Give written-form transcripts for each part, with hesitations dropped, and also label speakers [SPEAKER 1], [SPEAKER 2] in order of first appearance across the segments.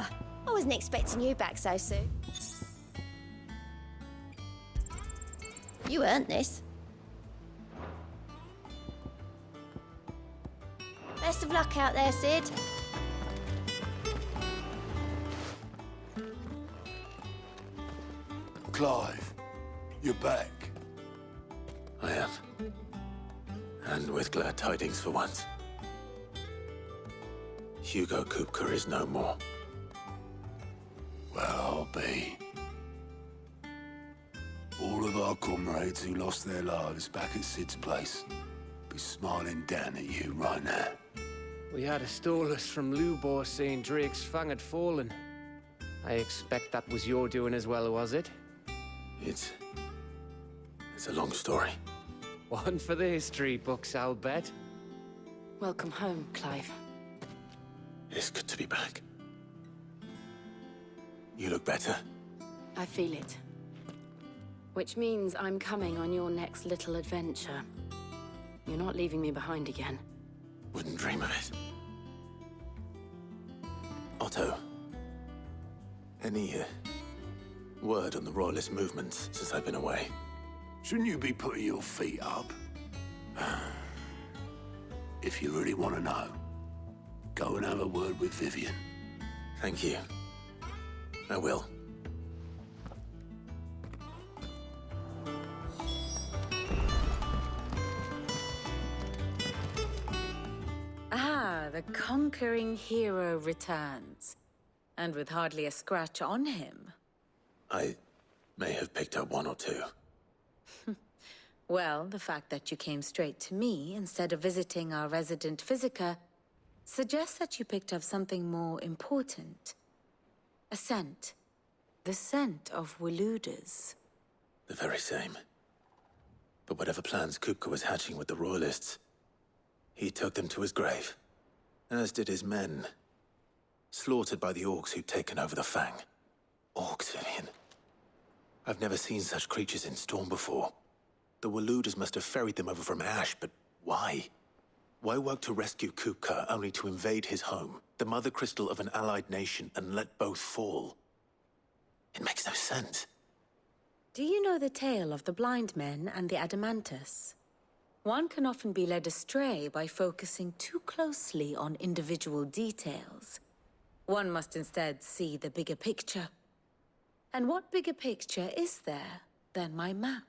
[SPEAKER 1] Oh, I wasn't expecting you back so soon. You earned this. Best of luck out there, Sid.
[SPEAKER 2] Clive, you're back.
[SPEAKER 3] I am. And with glad tidings for once. Hugo Kupka is no more.
[SPEAKER 2] Well, I'll be. All of our comrades who lost their lives back at Sid's place be smiling down at you right now.
[SPEAKER 4] We had a stolus from Lubor saying Drake's fang had fallen. I expect that was your doing as well, was it?
[SPEAKER 3] It's a long story.
[SPEAKER 4] One for the history books, I'll bet.
[SPEAKER 5] Welcome home, Clive.
[SPEAKER 3] It's good to be back. You look better.
[SPEAKER 5] I feel it. Which means I'm coming on your next little adventure. You're not leaving me behind again.
[SPEAKER 3] Wouldn't dream of it. Otto, any word on the Royalist movements since I've been away?
[SPEAKER 2] Shouldn't you be putting your feet up? If you really want to know, go and have a word with Vivian.
[SPEAKER 3] Thank you. I will.
[SPEAKER 6] Ah, the conquering hero returns. And with hardly a scratch on him.
[SPEAKER 3] I may have picked up one or two.
[SPEAKER 6] Well, the fact that you came straight to me instead of visiting our resident Physica suggests that you picked up something more important. A scent. The scent of Waludas.
[SPEAKER 3] The very same. But whatever plans Kupka was hatching with the Royalists, he took them to his grave. As did his men. Slaughtered by the orcs who'd taken over the Fang. Orcs, Vivian. I've never seen such creatures in Storm before. The Waludas must have ferried them over from Ash, but why? Why work to rescue Kupka only to invade his home, the mother crystal of an allied nation, and let both fall? It makes no sense.
[SPEAKER 6] Do you know the tale of the blind men and the Adamantus? One can often be led astray by focusing too closely on individual details. One must instead see the bigger picture. And what bigger picture is there than my map?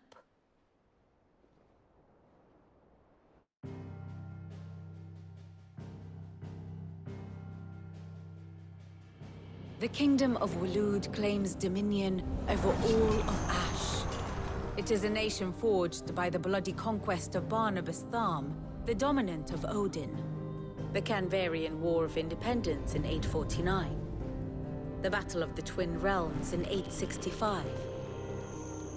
[SPEAKER 6] The Kingdom of Waloed claims dominion over all of Ash. It is a nation forged by the bloody conquest of Barnabas Tharm, the dominant of Odin. The Canvarian War of Independence in 849. The Battle of the Twin Realms in 865.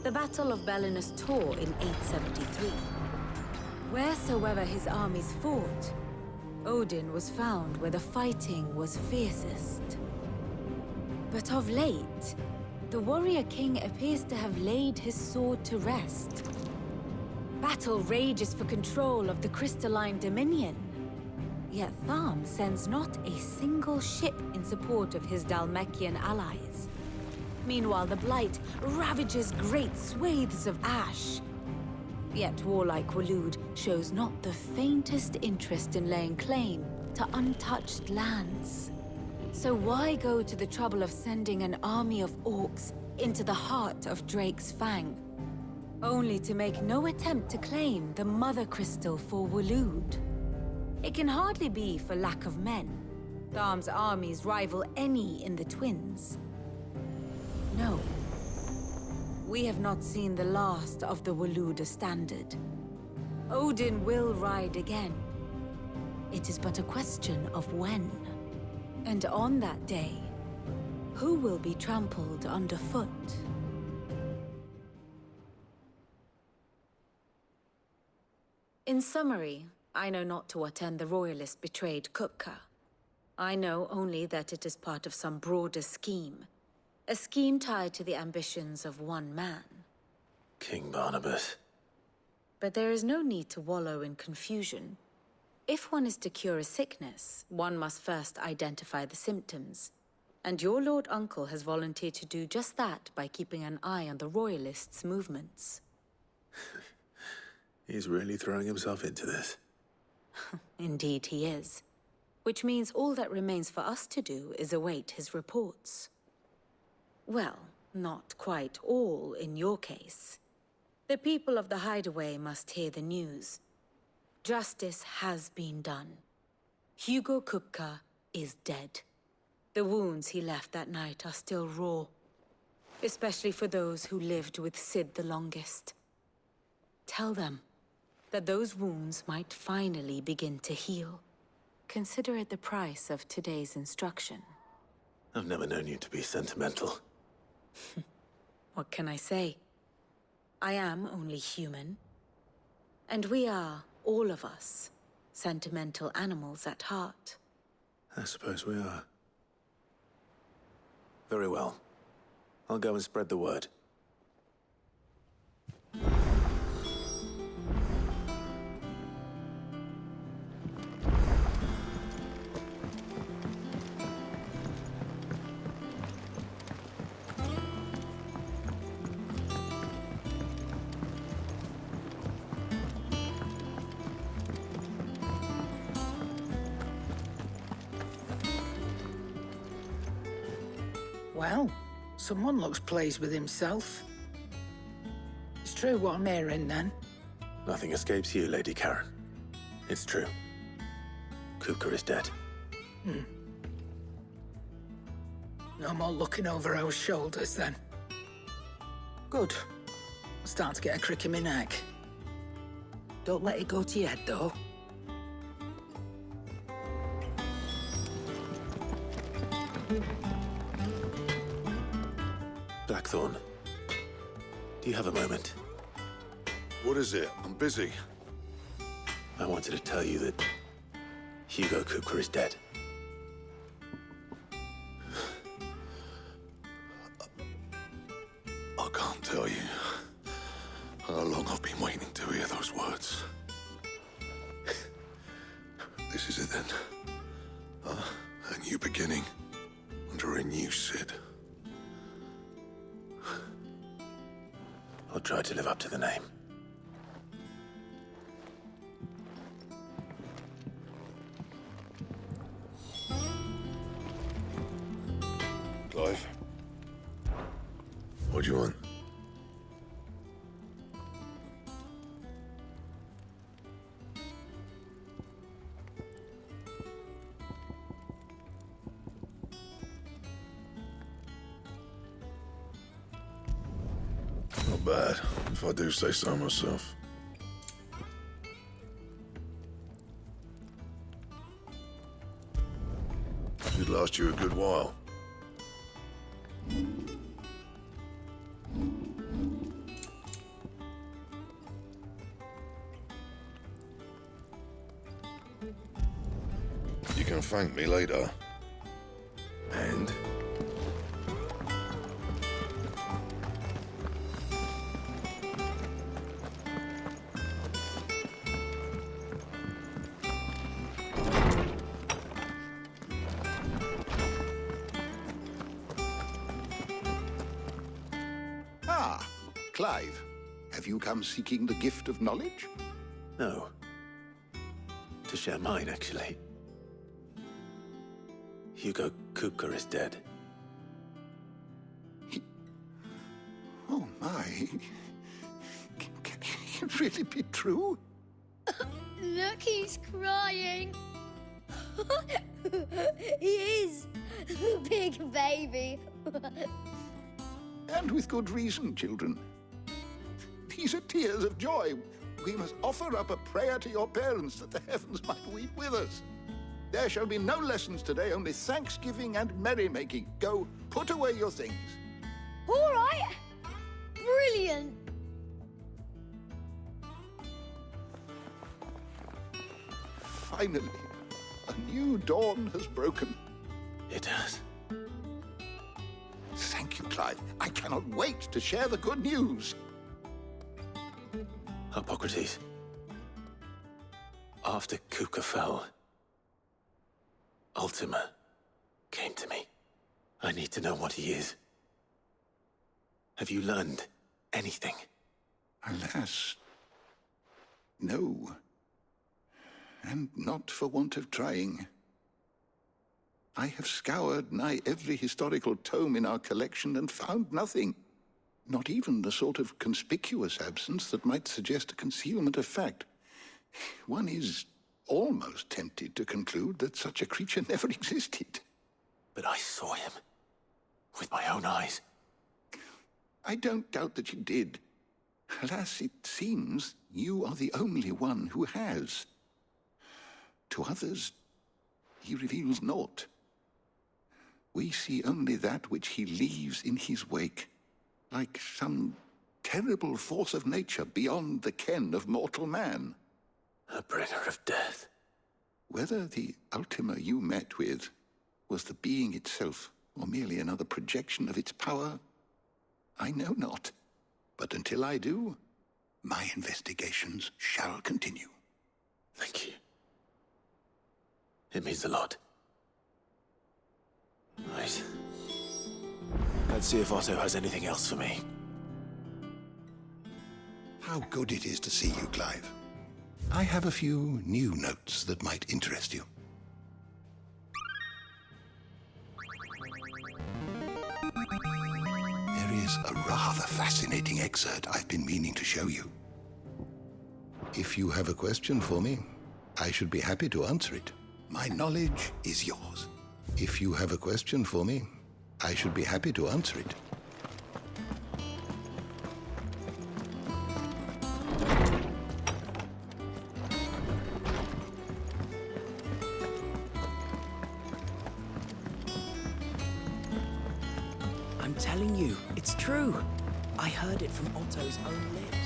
[SPEAKER 6] The Battle of Belinus Tor in 873. Wheresoever his armies fought, Odin was found where the fighting was fiercest. But of late, the warrior king appears to have laid his sword to rest. Battle rages for control of the crystalline dominion. Yet Tharm sends not a single ship in support of his Dhalmekian allies. Meanwhile, the Blight ravages great swathes of Ash. Yet warlike Waloed shows not the faintest interest in laying claim to untouched lands. So why go to the trouble of sending an army of orcs into the heart of Drake's Fang, only to make no attempt to claim the Mother Crystal for Waloed? It can hardly be for lack of men. Tharm's armies rival any in the Twins. No. We have not seen the last of the Waluda standard. Odin will ride again. It is but a question of when. And on that day, who will be trampled underfoot? In summary, I know not to what end the Royalists betrayed Kupka. I know only that it is part of some broader scheme. A scheme tied to the ambitions of one man.
[SPEAKER 3] King Barnabas.
[SPEAKER 6] But there is no need to wallow in confusion. If one is to cure a sickness, one must first identify the symptoms. And your Lord Uncle has volunteered to do just that by keeping an eye on the Royalists' movements.
[SPEAKER 3] He's really throwing himself into this.
[SPEAKER 6] Indeed he is. Which means all that remains for us to do is await his reports. Well, not quite all in your case. The people of the Hideaway must hear the news. Justice has been done. Hugo Kupka is dead. The wounds he left that night are still raw, especially for those who lived with Sid the longest. Tell them that those wounds might finally begin to heal. Consider it the price of today's instruction.
[SPEAKER 3] I've never known you to be sentimental.
[SPEAKER 6] What can I say? I am only human. And we are, all of us, sentimental animals at heart.
[SPEAKER 3] I suppose we are. Very well. I'll go and spread the word.
[SPEAKER 7] Well, someone looks pleased with himself. It's true what I'm hearing, then.
[SPEAKER 3] Nothing escapes you, Lady Karen. It's true. Kupka is dead.
[SPEAKER 7] No more looking over our shoulders, then. Good. I'm starting to get a crick in my neck. Don't let it go to your head, though.
[SPEAKER 3] Blackthorn, do you have a moment?
[SPEAKER 2] What is it? I'm busy.
[SPEAKER 3] I wanted to tell you that Hugo Kupka is dead.
[SPEAKER 2] I can't tell you how long I've been waiting to hear those words. This is it then. A new beginning under a new Sid.
[SPEAKER 3] I'll try to live up to the name.
[SPEAKER 2] Clive? What do you want? Not bad, if I do say so myself. Should last you a good while. You can thank me later.
[SPEAKER 3] And?
[SPEAKER 8] Ah, Clive. Have you come seeking the gift of knowledge?
[SPEAKER 3] No. To share mine, actually. Hugo Kupka is dead.
[SPEAKER 8] Oh, my. Can it really be true?
[SPEAKER 1] Look, he's crying. He is. Big baby.
[SPEAKER 8] And with good reason, children. These are tears of joy. We must offer up a prayer to your parents that the heavens might weep with us. There shall be no lessons today, only thanksgiving and merrymaking. Go, put away your things.
[SPEAKER 1] All right. Brilliant.
[SPEAKER 8] Finally, a new dawn has broken.
[SPEAKER 3] It has.
[SPEAKER 8] Thank you, Clive. I cannot wait to share the good news.
[SPEAKER 3] Hippocrates. After Kupka fell, Ultima came to me. I need to know what he is. Have you learned anything?
[SPEAKER 8] Alas, no. And not for want of trying. I have scoured nigh every historical tome in our collection and found nothing. Not even the sort of conspicuous absence that might suggest a concealment of fact. One is almost tempted to conclude that such a creature never existed.
[SPEAKER 3] But I saw him. With my own eyes.
[SPEAKER 8] I don't doubt that you did. Alas, it seems you are the only one who has. To others, he reveals naught. We see only that which he leaves in his wake, like some terrible force of nature beyond the ken of mortal man.
[SPEAKER 3] A bringer of death.
[SPEAKER 8] Whether the Ultima you met with was the being itself, or merely another projection of its power, I know not. But until I do, my investigations shall continue.
[SPEAKER 3] Thank you. It means a lot. Right. Let's see if Otto has anything else for me.
[SPEAKER 8] How good it is to see you, Clive. I have a few new notes that might interest you. There is a rather fascinating excerpt I've been meaning to show you. If you have a question for me, I should be happy to answer it. My knowledge is yours. If you have a question for me, I should be happy to answer it.
[SPEAKER 9] I'm telling you, it's true. I heard it from Otto's own lips.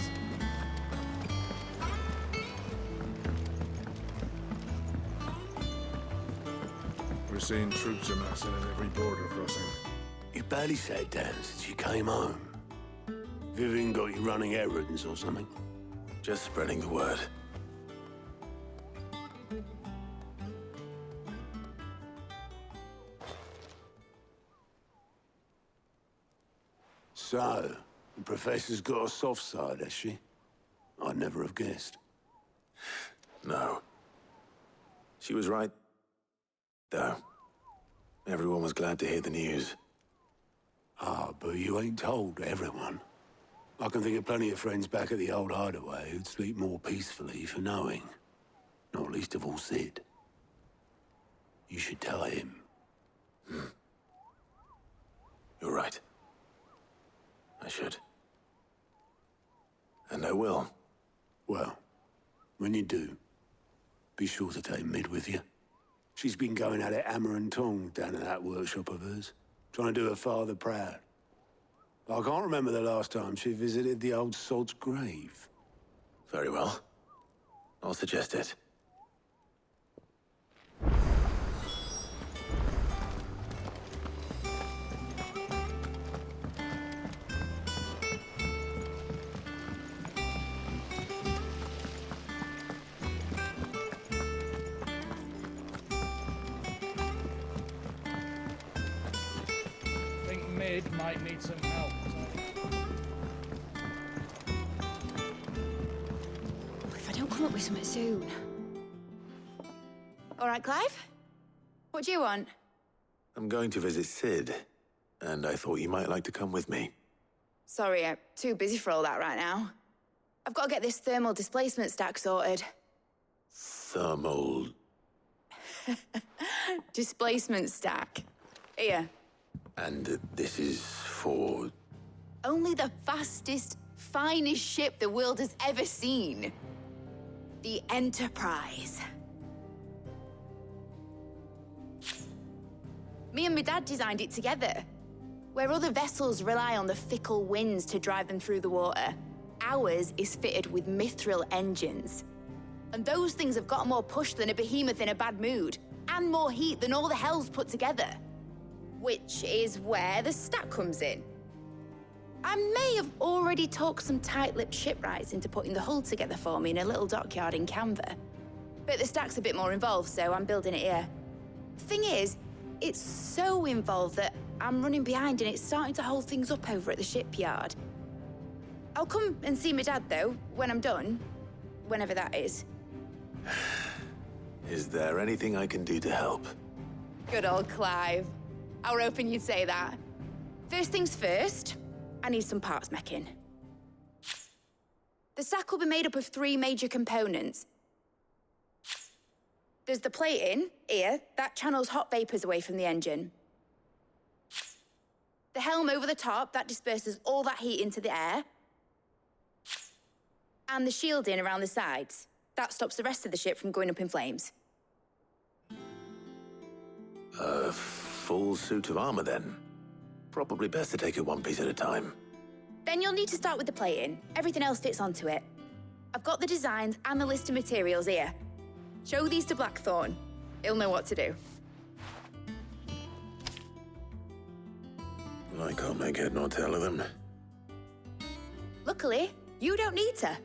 [SPEAKER 10] We're seeing troops amassing at every border crossing.
[SPEAKER 2] You barely sat down since you came home. Vivian got you running errands or something?
[SPEAKER 3] Just spreading the word.
[SPEAKER 2] So, the Professor's got a soft side, has she? I'd never have guessed.
[SPEAKER 3] No. She was right, though. Everyone was glad to hear the news.
[SPEAKER 2] Ah, but you ain't told everyone. I can think of plenty of friends back at the old hideaway who'd sleep more peacefully for knowing. Not least of all Sid. You should tell him.
[SPEAKER 3] You're right. I should. And I will.
[SPEAKER 2] Well, when you do, be sure to take Mid with you. She's been going at it hammer and tong down in that workshop of hers, trying to do her father proud. I can't remember the last time she visited the old sod's grave.
[SPEAKER 3] Very well. I'll suggest it.
[SPEAKER 11] Mid might need some help.
[SPEAKER 1] If I don't come up with something soon.
[SPEAKER 12] All right, Clive? What do you want?
[SPEAKER 3] I'm going to visit Sid, and I thought you might like to come with me.
[SPEAKER 12] Sorry, I'm too busy for all that right now. I've got to get this thermal displacement stack sorted.
[SPEAKER 3] Thermal...
[SPEAKER 12] Displacement stack. Here.
[SPEAKER 3] And this is for...
[SPEAKER 12] Only the fastest, finest ship the world has ever seen. The Enterprise. Me and my dad designed it together. Where other vessels rely on the fickle winds to drive them through the water, ours is fitted with mithril engines. And those things have got more push than a behemoth in a bad mood, and more heat than all the hells put together. Which is where the stack comes in. I may have already talked some tight-lipped shipwrights into putting the hull together for me in a little dockyard in Canva. But the stack's a bit more involved, so I'm building it here. Thing is, it's so involved that I'm running behind and it's starting to hold things up over at the shipyard. I'll come and see my dad, though, when I'm done. Whenever that is.
[SPEAKER 3] Is there anything I can do to help?
[SPEAKER 12] Good old Clive. I were hoping you'd say that. First things first, I need some parts meching. The stack will be made up of 3 major components. There's the plating, here, that channels hot vapors away from the engine. The helm over the top, that disperses all that heat into the air. And the shielding around the sides. That stops the rest of the ship from going up in flames.
[SPEAKER 3] A full suit of armor, then? Probably best to take it one piece at a time.
[SPEAKER 12] Then you'll need to start with the plating. Everything else fits onto it. I've got the designs and the list of materials here. Show these to Blackthorn. He'll know what to do.
[SPEAKER 3] I can't make head nor tail of them.
[SPEAKER 12] Luckily, you don't need to.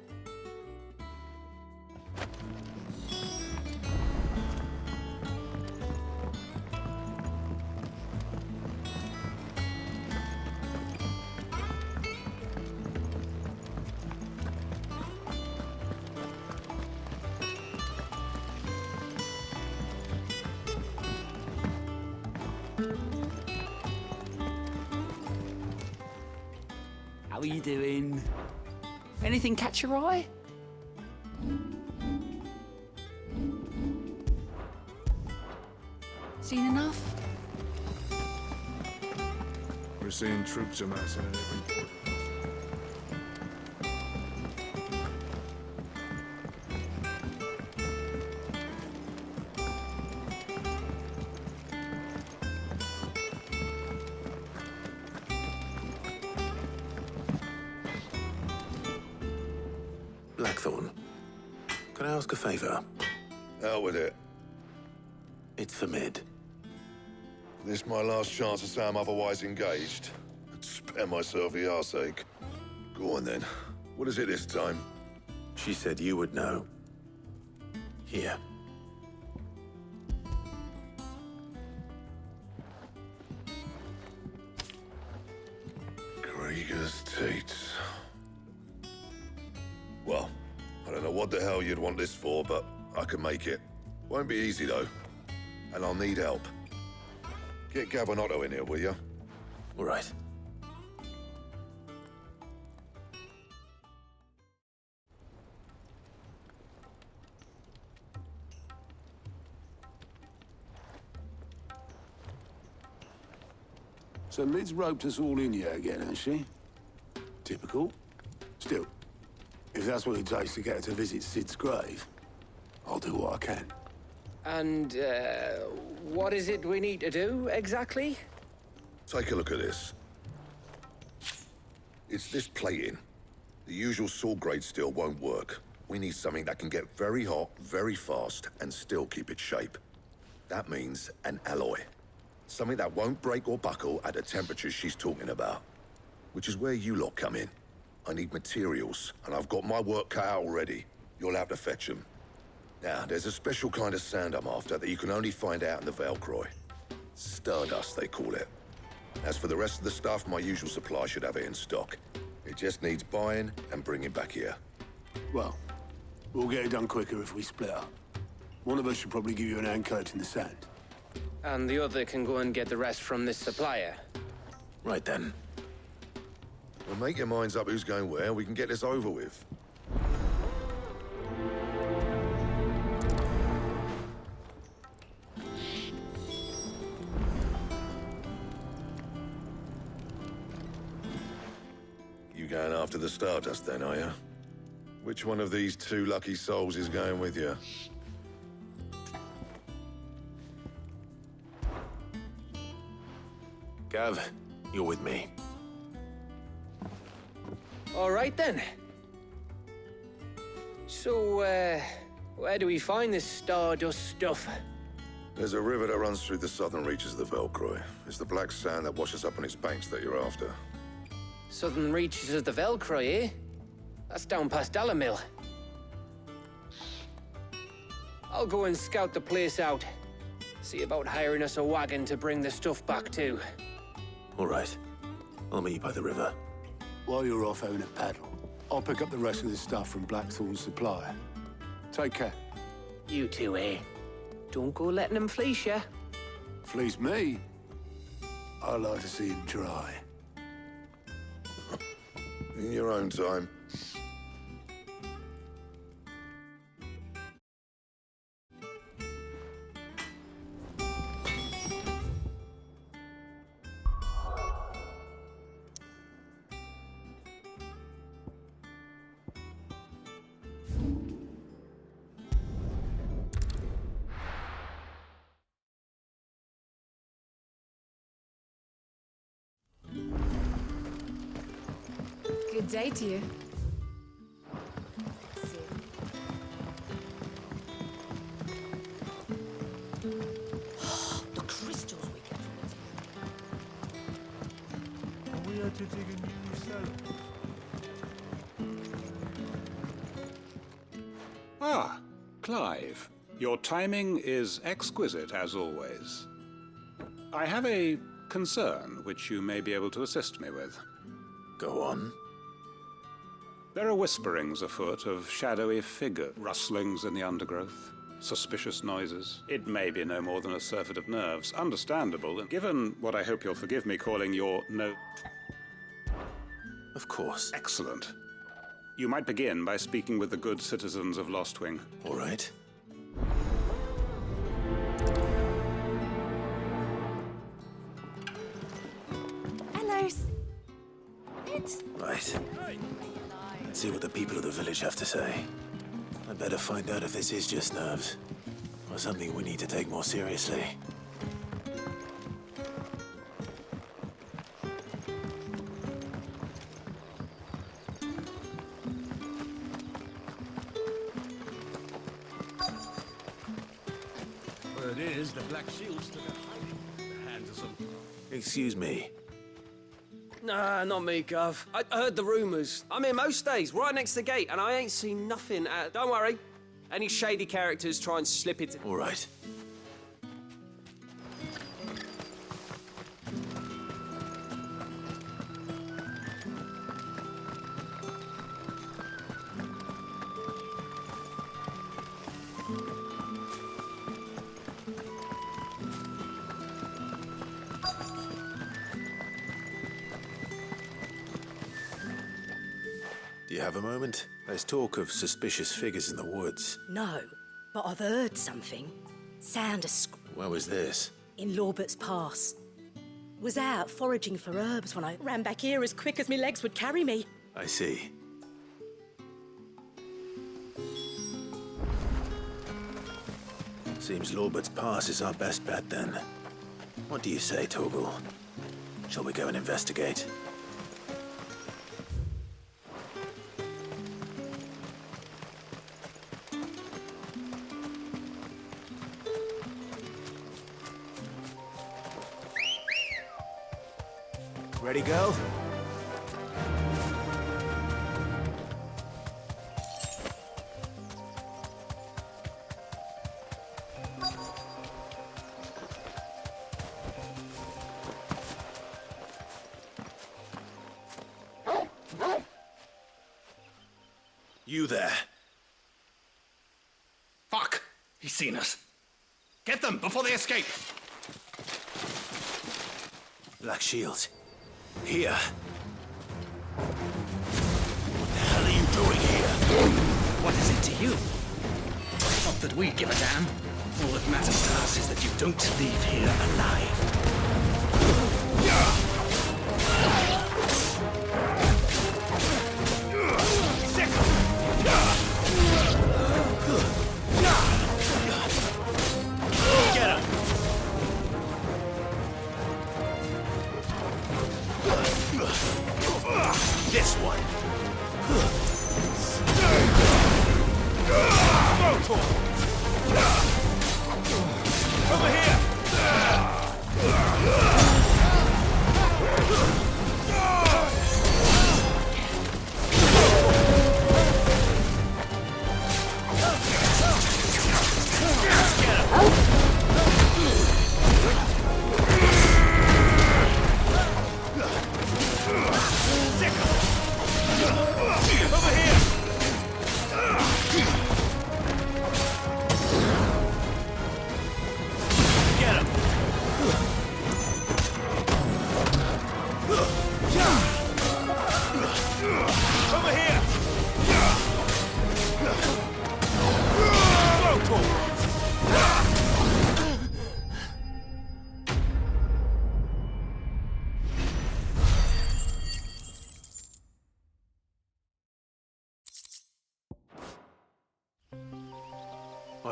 [SPEAKER 11] How are you doing? Anything catch your eye? Seen enough?
[SPEAKER 10] We're seeing troops amassing in every port.
[SPEAKER 3] Blackthorn, can I ask a favor?
[SPEAKER 13] Out with it.
[SPEAKER 3] It's for Mid.
[SPEAKER 13] This my last chance to say I'm otherwise engaged. I'd spare myself the arseache. Go on then. What is it this time?
[SPEAKER 3] She said you would know. Here.
[SPEAKER 13] Krieger's teats. Well, I don't know what the hell you'd want this for, but I can make it. Won't be easy, though. And I'll need help. Get Gav and Otto in here, will you?
[SPEAKER 3] All right.
[SPEAKER 2] So Mid's roped us all in here again, hasn't she? Typical. Still, if that's what it takes to get her to visit Sid's grave, I'll do what I can.
[SPEAKER 4] And, what is it we need to do, exactly?
[SPEAKER 13] Take a look at this. It's this plating. The usual sword-grade steel won't work. We need something that can get very hot, very fast, and still keep its shape. That means an alloy. Something that won't break or buckle at the temperatures she's talking about. Which is where you lot come in. I need materials, and I've got my work cut out already. You'll have to fetch them. Now, there's a special kind of sand I'm after that you can only find out in the Velcroy. Stardust, they call it. As for the rest of the stuff, my usual supply should have it in stock. It just needs buying and bringing back here.
[SPEAKER 2] Well, we'll get it done quicker if we split up. One of us should probably give you an hand coat in the sand.
[SPEAKER 4] And the other can go and get the rest from this supplier.
[SPEAKER 3] Right then.
[SPEAKER 13] Well, make your minds up who's going where, we can get this over with. You going after the Stardust then, are you? Which one of these 2 lucky souls is going with you?
[SPEAKER 3] Gav, you're with me.
[SPEAKER 4] All right, then. So, where do we find this Stardust stuff?
[SPEAKER 13] There's a river that runs through the southern reaches of the Velcroy. It's the black sand that washes up on its banks that you're after.
[SPEAKER 4] Southern reaches of the Velcroy, eh? That's down past Alamil. I'll go and scout the place out. See about hiring us a wagon to bring the stuff back to.
[SPEAKER 3] All right. I'll meet you by the river.
[SPEAKER 2] While you're off having a paddle, I'll pick up the rest of the stuff from Blackthorn's supply. Take care.
[SPEAKER 4] You two here. Don't go letting them fleece you.
[SPEAKER 2] Fleece me? I like to see him try.
[SPEAKER 13] In your own time.
[SPEAKER 1] Good day to you.
[SPEAKER 9] The crystals we get from it.
[SPEAKER 10] We are to dig a new cell.
[SPEAKER 14] Ah, Clive. Your timing is exquisite, as always. I have a concern which you may be able to assist me with.
[SPEAKER 3] Go on.
[SPEAKER 14] There are whisperings afoot of shadowy figure rustlings in the undergrowth, suspicious noises. It may be no more than a surfeit of nerves, understandable, and given what I hope you'll forgive me calling your no...
[SPEAKER 3] Of course.
[SPEAKER 14] Excellent. You might begin by speaking with the good citizens of Lostwing.
[SPEAKER 3] All right.
[SPEAKER 1] Hello.
[SPEAKER 3] Right. Let's see what the people of the village have to say. I'd better find out if this is just nerves, or something we need to take more seriously.
[SPEAKER 11] Word is, the Black Shields took a hiding in the hands of some...
[SPEAKER 3] Excuse me.
[SPEAKER 4] Nah, not me, Gov. I heard the rumours. I'm here most days, right next to the gate, and I ain't seen nothing. Don't worry. Any shady characters try and slip it...
[SPEAKER 3] All right. Do you have a moment? There's talk of suspicious figures in the woods.
[SPEAKER 15] No, but I've heard something. Sound of
[SPEAKER 3] Where was this?
[SPEAKER 15] in Lorbert's Pass. Was out foraging for herbs when I ran back here as quick as my legs would carry me.
[SPEAKER 3] I see. Seems Lorbert's Pass is our best bet, then. What do you say, Torgal? Shall we go and investigate?
[SPEAKER 9] Ready, go?
[SPEAKER 11] You there. Fuck! He's seen us. Get them before they escape!
[SPEAKER 3] Black Shields. Here. What the hell are you doing here?
[SPEAKER 11] What is it to you? Not that we give a damn. All that matters to us is that you don't leave here alive. Get him!
[SPEAKER 3] This one.
[SPEAKER 11] Over here!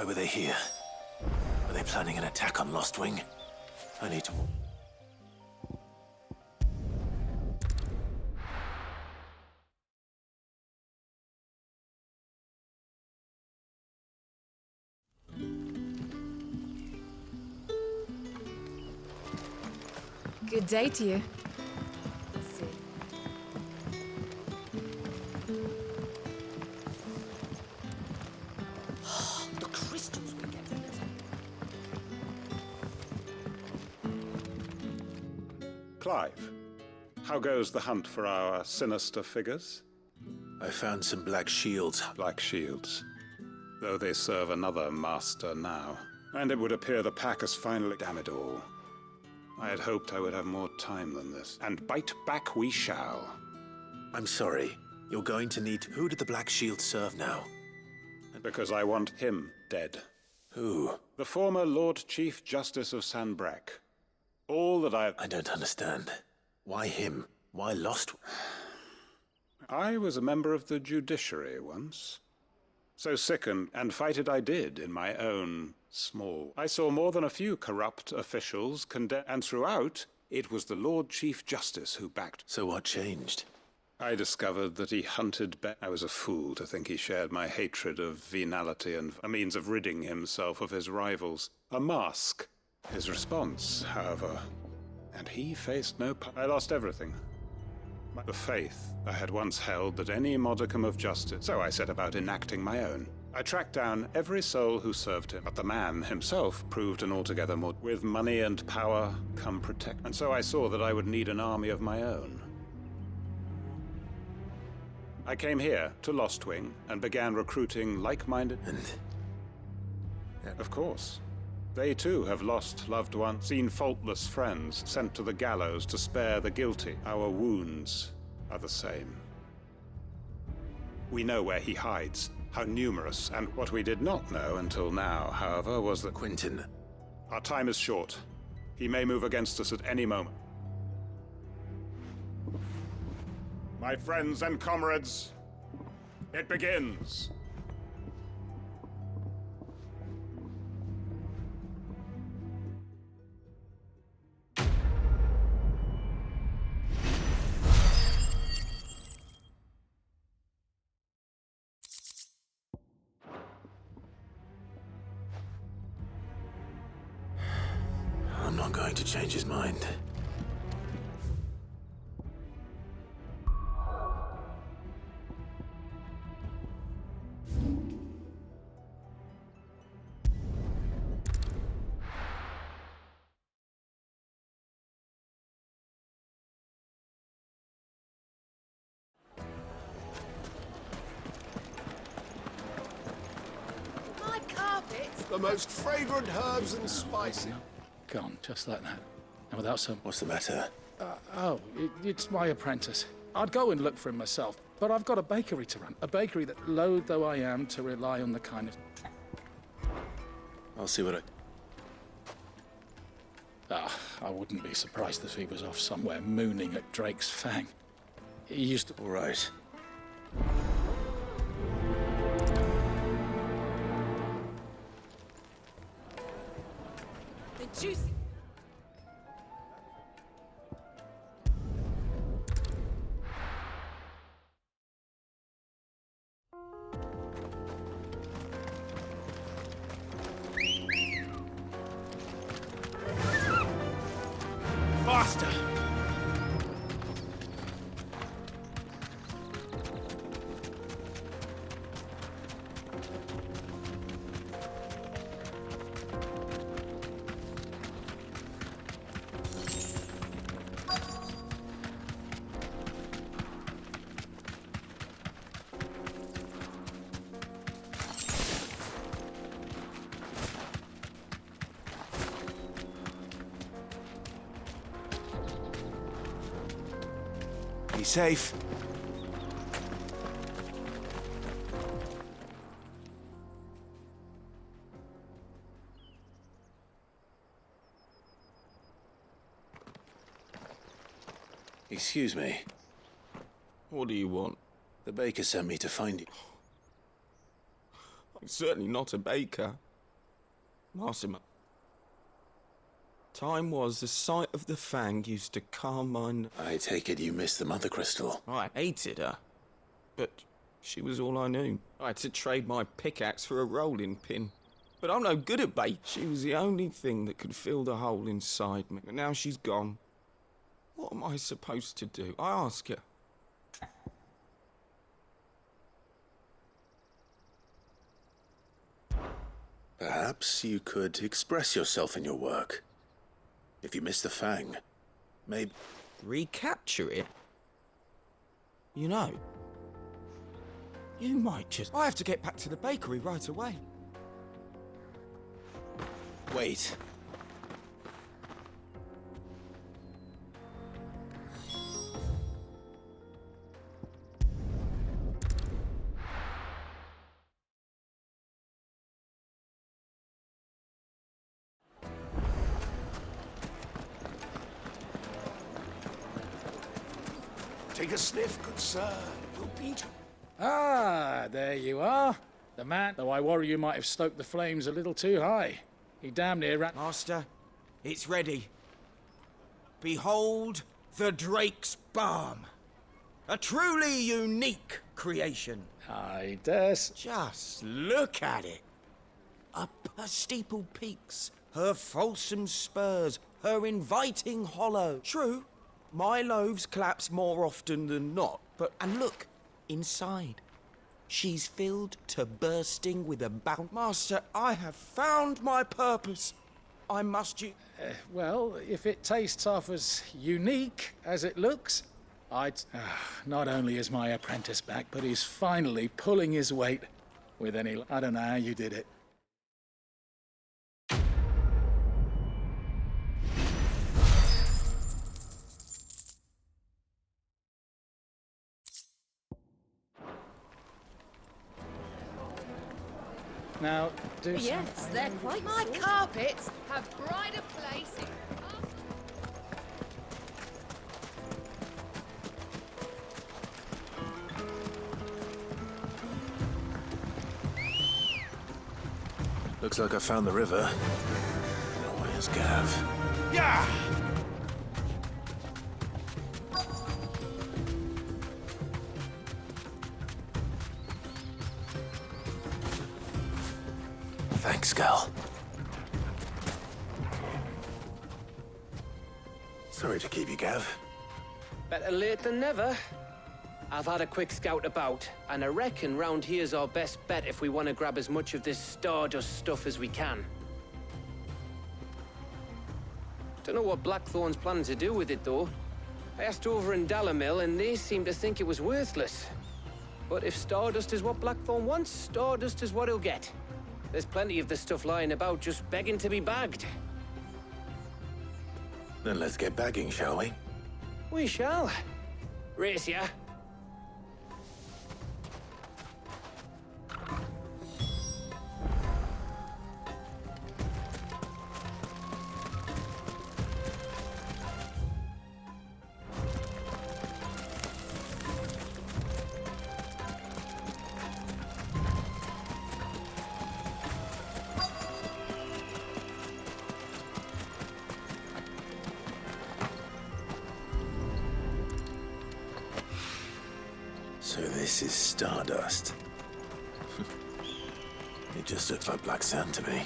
[SPEAKER 3] Why were they here? Were they planning an attack on Lostwing? I need to...
[SPEAKER 1] Good day to you.
[SPEAKER 15] The crystals we get from this.
[SPEAKER 14] Clive, how goes the hunt for our sinister figures?
[SPEAKER 3] I found some black shields.
[SPEAKER 14] Black shields. Though they serve another master now. And it would appear the pack has finally... Damn it all. I had hoped I would have more time than this. And bite back we shall.
[SPEAKER 3] I'm sorry. You're going to need... Who did the Black Shield serve now?
[SPEAKER 14] Because I want him dead.
[SPEAKER 3] Who?
[SPEAKER 14] The former Lord Chief Justice of Sanbreque. All that I
[SPEAKER 3] don't understand. Why him? Why Lost?
[SPEAKER 14] I was a member of the judiciary once. So sickened and fight it I did in my own small. I saw more than a few corrupt officials condemned, and throughout, it was the Lord Chief Justice who backed.
[SPEAKER 3] So what changed?
[SPEAKER 14] I discovered that he hunted I was a fool to think he shared my hatred of venality and a means of ridding himself of his rivals. A mask. His response, however, and he faced no I lost everything. The faith I had once held that any modicum of justice, so I set about enacting my own. I tracked down every soul who served him, but the man himself proved an altogether more... With money and power come protect... And so I saw that I would need an army of my own. I came here to Lostwing and began recruiting like-minded... Of course. They too have lost loved ones, seen faultless friends sent to the gallows to spare the guilty. Our wounds are the same. We know where he hides, how numerous, and what we did not know until now, however, was that
[SPEAKER 3] Quentin.
[SPEAKER 14] Our time is short. He may move against us at any moment. My friends and comrades, it begins.
[SPEAKER 3] I'm not going to change his mind.
[SPEAKER 12] My carpet!
[SPEAKER 2] The most fragrant herbs and spices.
[SPEAKER 16] Gone, just like that. And without some...
[SPEAKER 3] What's the matter?
[SPEAKER 16] It's my apprentice. I'd go and look for him myself, but I've got a bakery to run. A bakery that, loath though I am, to rely on the kindness...
[SPEAKER 3] I'll see what
[SPEAKER 16] I wouldn't be surprised if he was off somewhere mooning at Drake's Fang. He used to...
[SPEAKER 3] All right.
[SPEAKER 15] The juicy...
[SPEAKER 16] Faster!
[SPEAKER 3] Be safe. Excuse me.
[SPEAKER 17] What do you want?
[SPEAKER 3] The baker sent me to find you.
[SPEAKER 17] I'm certainly not a baker. Marsima. Time was the sight of the fang used to calm my...
[SPEAKER 3] I take it you missed the Mother Crystal.
[SPEAKER 17] I hated her, but she was all I knew. I had to trade my pickaxe for a rolling pin. But I'm no good at bait. She was the only thing that could fill the hole inside me. But now she's gone. What am I supposed to do? I ask her.
[SPEAKER 3] Perhaps you could express yourself in your work. If you miss the fang, maybe...
[SPEAKER 17] Recapture it? You know, you might just... I have to get back to the bakery right away.
[SPEAKER 3] Wait.
[SPEAKER 2] Take a sniff, good sir. You'll beat.
[SPEAKER 16] Ah, there you are. The man, though I worry you might have stoked the flames a little too high. He damn near ran...
[SPEAKER 11] Master, it's ready. Behold the Drake's Balm. A truly unique creation.
[SPEAKER 16] I dare...
[SPEAKER 11] Just look at it. Up her steeple peaks, her fulsome spurs, her inviting hollow. True, my loaves collapse more often than not, but... And look, inside. She's filled to bursting with a bound. Master, I have found my purpose. I must you...
[SPEAKER 16] well, if it tastes half as unique as it looks, I'd... not only is my apprentice back, but he's finally pulling his weight with any... I don't know how you did it. Now, do
[SPEAKER 15] Yes, they're quite...
[SPEAKER 1] My carpets have pride of place in...
[SPEAKER 3] Looks like I found the river. Now where's Gav?
[SPEAKER 11] Yeah!
[SPEAKER 3] Thanks, Gal. Sorry to keep you, Gav.
[SPEAKER 4] Better late than never. I've had a quick scout about, and I reckon round here's our best bet if we want to grab as much of this Stardust stuff as we can. Don't know what Blackthorn's planning to do with it, though. I asked over in Dalamil, and they seem to think it was worthless. But if Stardust is what Blackthorn wants, Stardust is what he'll get. There's plenty of this stuff lying about, just begging to be bagged.
[SPEAKER 3] Then let's get bagging, shall we?
[SPEAKER 4] We shall. Race ya.
[SPEAKER 3] So this is Stardust. It just looks like black sand to me.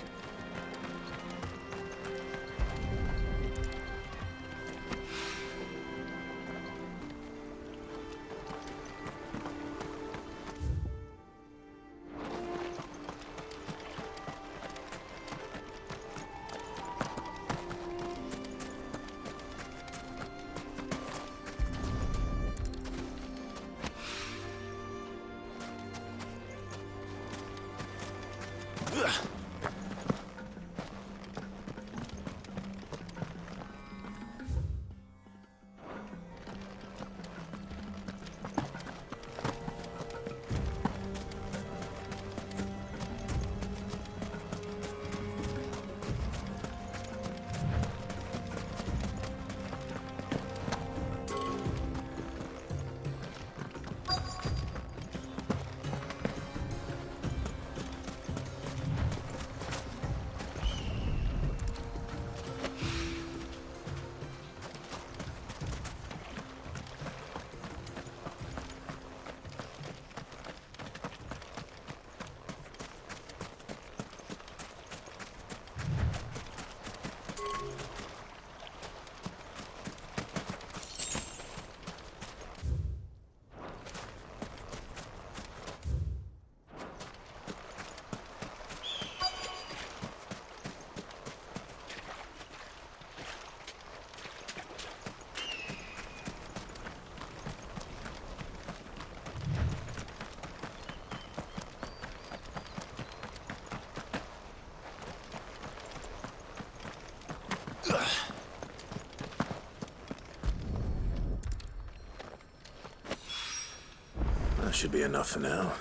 [SPEAKER 3] That should be enough for now.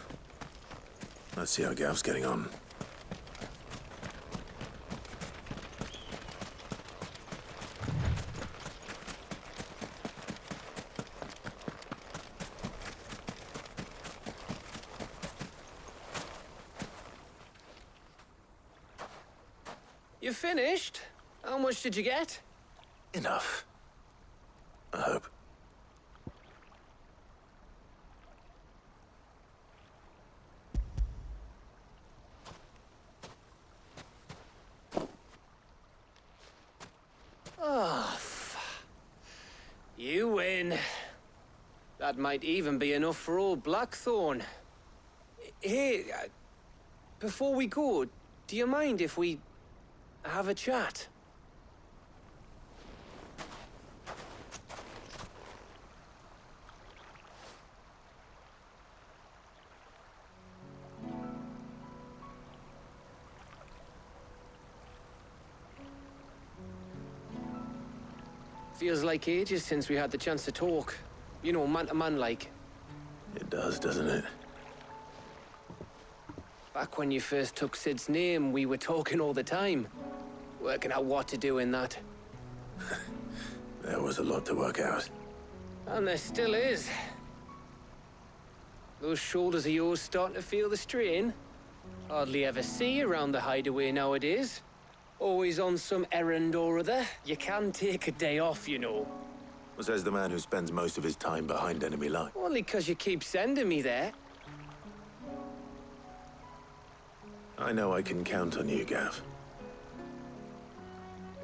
[SPEAKER 3] Let's see how Gav's getting on.
[SPEAKER 4] You finished? How much did you get?
[SPEAKER 3] Enough. I hope.
[SPEAKER 4] Oh, you win. That might even be enough for old Blackthorn. Hey, before we go, do you mind if we have a chat? Feels like ages since we had the chance to talk. You know, man to man like.
[SPEAKER 3] It does, doesn't it?
[SPEAKER 4] Back when you first took Sid's name, we were talking all the time. Working out what to do in that.
[SPEAKER 3] There was a lot to work out.
[SPEAKER 4] And there still is. Those shoulders of yours starting to feel the strain. Hardly ever see you around the hideaway nowadays. Always on some errand or other. You can take a day off, you know.
[SPEAKER 3] Says the man who spends most of his time behind enemy lines.
[SPEAKER 4] Only 'cause you keep sending me there.
[SPEAKER 3] I know I can count on you, Gav.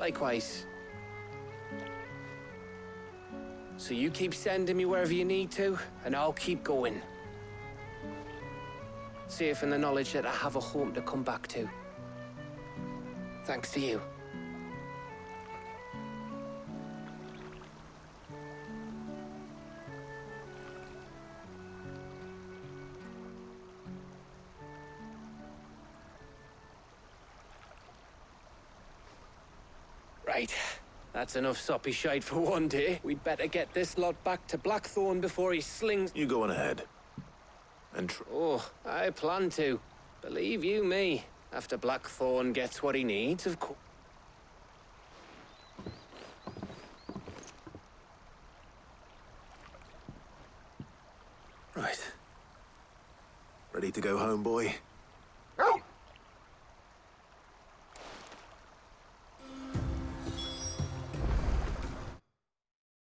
[SPEAKER 4] Likewise. So you keep sending me wherever you need to, and I'll keep going. Safe in the knowledge that I have a home to come back to. Thanks to you. Right. That's enough soppy shite for one day. We'd better get this lot back to Blackthorn before he slings...
[SPEAKER 3] You go on ahead. And
[SPEAKER 4] Oh, I plan to. Believe you me. After Blackthorn gets what he needs, of course.
[SPEAKER 3] Right. Ready to go home, boy?